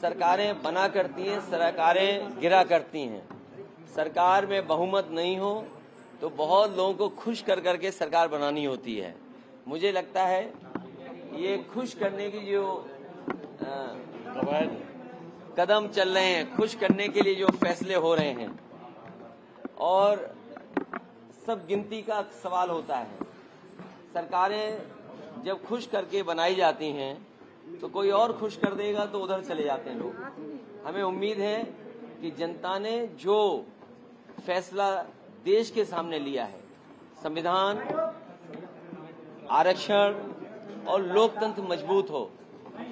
सरकारें बना करती हैं, सरकारें गिरा करती हैं। सरकार में बहुमत नहीं हो तो बहुत लोगों को खुश कर करके सरकार बनानी होती है। मुझे लगता है ये खुश करने की जो कदम चल रहे हैं, खुश करने के लिए जो फैसले हो रहे हैं, और सब गिनती का सवाल होता है। सरकारें जब खुश करके बनाई जाती हैं तो कोई और खुश कर देगा तो उधर चले जाते हैं लोग। हमें उम्मीद है कि जनता ने जो फैसला देश के सामने लिया है, संविधान, आरक्षण और लोकतंत्र मजबूत हो,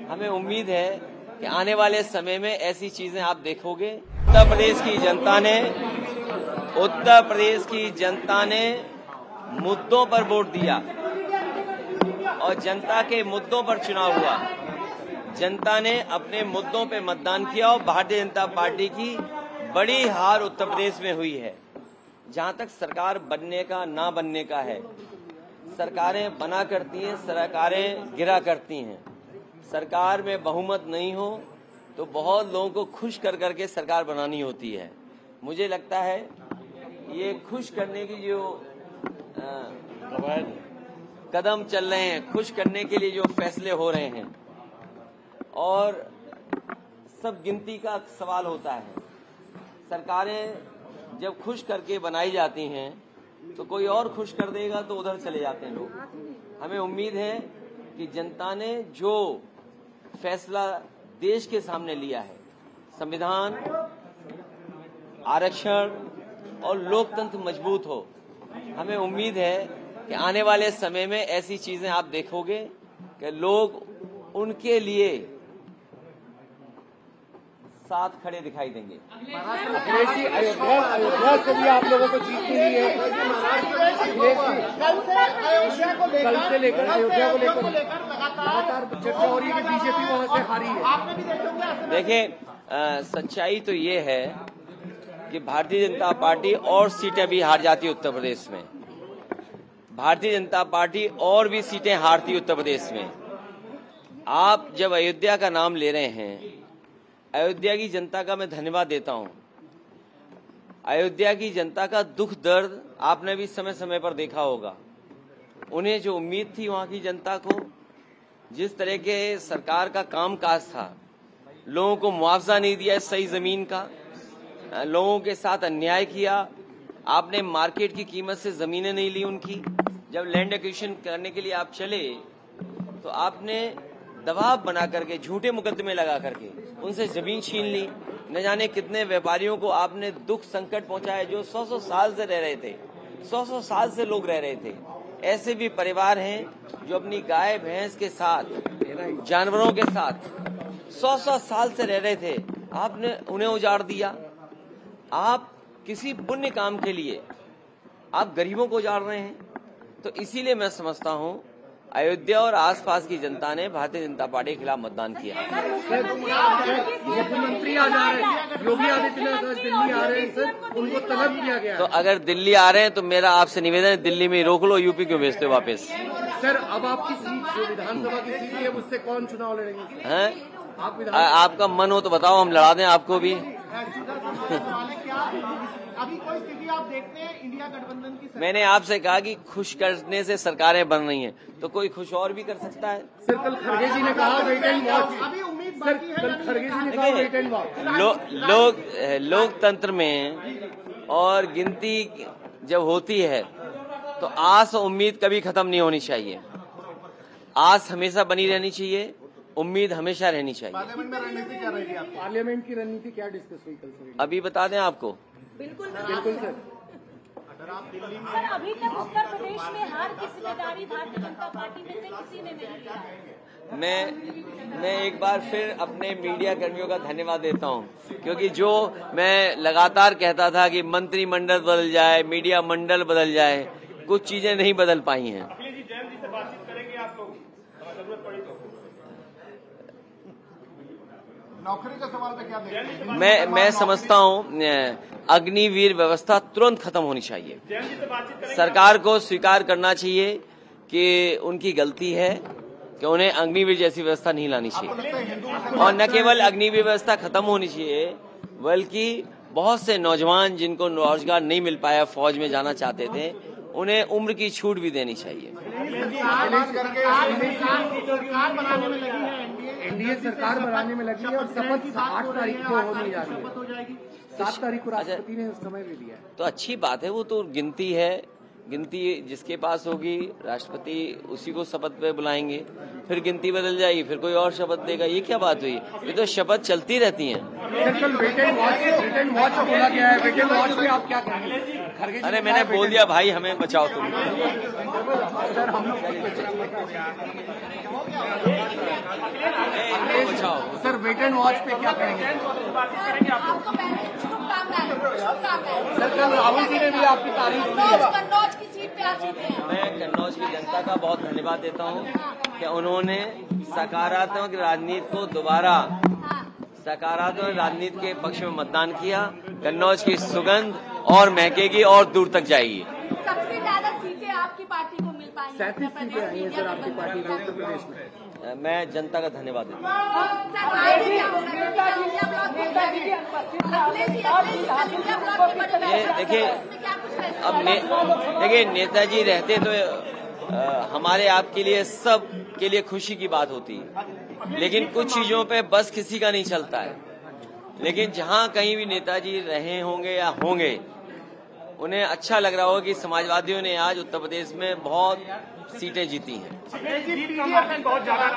हमें उम्मीद है कि आने वाले समय में ऐसी चीजें आप देखोगे। उत्तर प्रदेश की जनता ने मुद्दों पर वोट दिया और जनता के मुद्दों पर चुनाव हुआ। जनता ने अपने मुद्दों पे मतदान किया और भारतीय जनता पार्टी की बड़ी हार उत्तर प्रदेश में हुई है। जहां तक सरकार बनने का ना बनने का है, सरकारें बना करती हैं, सरकारें गिरा करती हैं। सरकार में बहुमत नहीं हो तो बहुत लोगों को खुश कर करके सरकार बनानी होती है। मुझे लगता है ये खुश करने की जो कदम चल रहे हैं, खुश करने के लिए जो फैसले हो रहे हैं, और सब गिनती का सवाल होता है। सरकारें जब खुश करके बनाई जाती हैं तो कोई और खुश कर देगा तो उधर चले जाते हैं लोग। हमें उम्मीद है कि जनता ने जो फैसला देश के सामने लिया है, संविधान, आरक्षण और लोकतंत्र मजबूत हो, हमें उम्मीद है कि आने वाले समय में ऐसी चीजें आप देखोगे कि लोग उनके लिए साथ खड़े दिखाई देंगे। अयोध्या से भी आप लोगों को जीत मिली है। कल से लेकर अयोध्या को लेकर लगातार चर्चा हो रही है कि बीजेपी वहां से हारी है। देखिए, सच्चाई तो ये है कि भारतीय जनता पार्टी और सीटें भी हार जाती उत्तर प्रदेश में। भारतीय जनता पार्टी और भी सीटें हारती उत्तर प्रदेश में। आप जब अयोध्या का नाम ले रहे हैं, अयोध्या की जनता का मैं धन्यवाद देता हूं। अयोध्या की जनता का दुख दर्द आपने भी समय समय पर देखा होगा। उन्हें जो उम्मीद थी वहां की जनता को, जिस तरह के सरकार का कामकाज था, लोगों को मुआवजा नहीं दिया सही जमीन का, लोगों के साथ अन्याय किया, आपने मार्केट की कीमत से जमीनें नहीं ली उनकी। जब लैंड एक्विजिशन करने के लिए आप चले तो आपने दबाव बना करके, झूठे मुकदमे लगा करके उनसे जमीन छीन ली। न जाने कितने व्यापारियों को आपने दुख संकट पहुंचाया जो 100 साल से रह रहे थे, 100 साल से लोग रह रहे थे। ऐसे भी परिवार हैं जो अपनी गाय भैंस के साथ, जानवरों के साथ 100 साल से रह रहे थे, आपने उन्हें उजाड़ दिया। आप किसी पुण्य काम के लिए आप गरीबों को उजाड़ रहे हैं। तो इसीलिए मैं समझता हूं अयोध्या और आसपास की जनता ने भारतीय जनता पार्टी के खिलाफ मतदान किया। मुख्यमंत्री आ जा रहे हैं, योगी आदित्यनाथ दिल्ली आ रहे हैं सर, उनको तलब किया गया। तो अगर दिल्ली आ रहे हैं तो मेरा आपसे निवेदन है, दिल्ली में रोक लो, यूपी क्यों भेजते हो वापस? सर, अब आपकी सीट जो विधानसभा की सीट है, उससे कौन चुनाव लड़ेंगे? हैं? आपका मन हो तो बताओ, हम लड़ा दें आपको भी। अभी कोई स्थिति आप देखते हैं इंडिया गठबंधन की? मैंने आपसे कहा कि खुश करने से सरकारें बन रही हैं, तो कोई खुश और भी कर सकता है। सर, कल खड़गे जी ने कहा वेट एंड वॉच। अभी उम्मीद बाकी है। कल खड़गे जी ने कहा वेट एंड वॉच। लोकतंत्र में और गिनती जब होती है तो आस और उम्मीद कभी खत्म नहीं होनी चाहिए। आस हमेशा बनी रहनी चाहिए, उम्मीद हमेशा रहनी चाहिए। पार्लियामेंट में रणनीति क्या रहेगी आपकी? पार्लियामेंट की रणनीति क्या डिस्कस हुई कल से? अभी बता दें आपको। बिल्कुल सर। सर, अभी तक उत्तर प्रदेश में हार की जिम्मेदारी भारतीय जनता पार्टी में से किसी ने नहीं लिया है। मैं एक बार फिर अपने मीडिया कर्मियों का धन्यवाद देता हूं, क्योंकि जो मैं लगातार कहता था कि मंत्रिमंडल बदल जाए, मीडिया मंडल बदल जाए, कुछ चीजें नहीं बदल पाई हैं। नौकरी का सवाल पे क्या देखते हैं? मैं समझता हूं अग्निवीर व्यवस्था तुरंत खत्म होनी चाहिए। सरकार को स्वीकार करना चाहिए कि उनकी गलती है, कि उन्हें अग्निवीर जैसी व्यवस्था नहीं लानी चाहिए। और न केवल अग्निवीर व्यवस्था खत्म होनी चाहिए, बल्कि बहुत से नौजवान जिनको रोजगार नहीं मिल पाया, फौज में जाना चाहते थे, उन्हें उम्र की छूट भी देनी चाहिए। एनडीए सरकार बनाने में लगी है और शपथ 8 तारीख को होने जा रही है। 7 तारीख को राष्ट्रपति ने समय भी दिया है। तो अच्छी बात है, वो तो गिनती है, गिनती जिसके पास होगी राष्ट्रपति उसी को शपथ पे बुलाएंगे, फिर गिनती बदल जाएगी, फिर कोई और शपथ देगा। ये क्या बात हुई? ये तो शपथ चलती रहती हैं। कल वेट एंड वॉच बोला गया है, वेट एंड वॉच में आप क्या कहेंगे? अरे मैंने बोल दिया भाई, हमें बचाओ तुम। सर हम लोग बचाओ सर, वेट एंड वॉच पे क्या कहेंगे? सर कल राहुल जी ने भी आपकी तारीफ की है। कन्नौज की सीट पे आ चुके हैं। मैं कन्नौज की जनता का बहुत धन्यवाद देता हूँ कि उन्होंने सकारात्मक राजनीति को दोबारा सकारात्मक राजनीति के पक्ष में मतदान किया। कन्नौज की सुगंध और महकेगी और दूर तक जाएगी। सबसे ज्यादा सीटें आपकी पार्टी को मिल पाएंगी। 37 सीटें आई हैं सर आपकी पार्टी में उत्तर प्रदेश में। मैं जनता का धन्यवाद देता हूँ। देखिए, अब देखिए नेताजी रहते तो हमारे आपके लिए सब के लिए खुशी की बात होती है, लेकिन कुछ चीजों पे बस किसी का नहीं चलता है। लेकिन जहाँ कहीं भी नेताजी रहे होंगे या होंगे, उन्हें अच्छा लग रहा होगा कि समाजवादियों ने आज उत्तर प्रदेश में बहुत सीटें जीती हैं। बहुत ज्यादा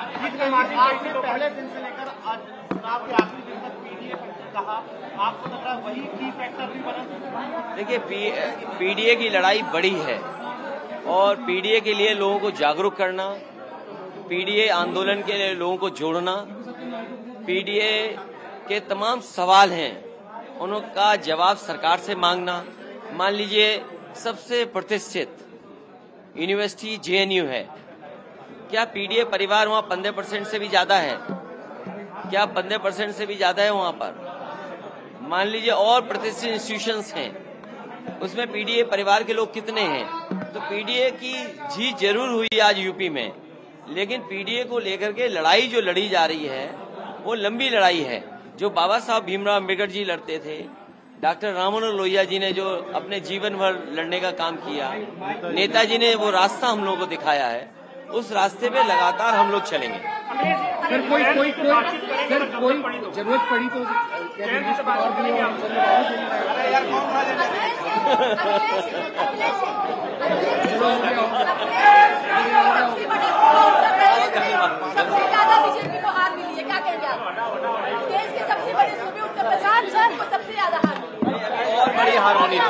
पहले दिन से लेकर आज चुनाव के आखिरी दिन तक पीडीए कहा, आपको लग रहा है वही की फैक्टर भी बना? देखिए, पीडीए की लड़ाई बड़ी है और पीडीए के लिए लोगों को जागरूक करना, पीडीए आंदोलन के लिए लोगों को जोड़ना, पीडीए के तमाम सवाल हैं उनका जवाब सरकार से मांगना। मान लीजिए सबसे प्रतिष्ठित यूनिवर्सिटी जेएनयू है, क्या पीडीए परिवार वहाँ 15% से भी ज्यादा है? क्या 15% से भी ज्यादा है वहाँ पर? मान लीजिए और प्रतिष्ठित इंस्टीट्यूशंस हैं, उसमें पीडीए परिवार के लोग कितने हैं? तो पीडीए की जीत जरूर हुई आज यूपी में, लेकिन पीडीए को लेकर के लड़ाई जो लड़ी जा रही है वो लंबी लड़ाई है। जो बाबा साहब भीमराव अम्बेडकर जी लड़ते थे, डॉक्टर राम मनोहर लोहिया जी ने जो अपने जीवन भर लड़ने का काम किया, नेताजी ने वो रास्ता हम लोगों को दिखाया है, उस रास्ते पे लगातार हम लोग चलेंगे। सर कोई जरूरत पड़ी तो सबसे ज्यादा बीजेपी को हार मिली है, क्या कहेंगे आप? देश के सबसे बड़े सूबे उत्तर प्रदेश को सबसे ज्यादा हार मिली है। और बड़ी हार होनी थी।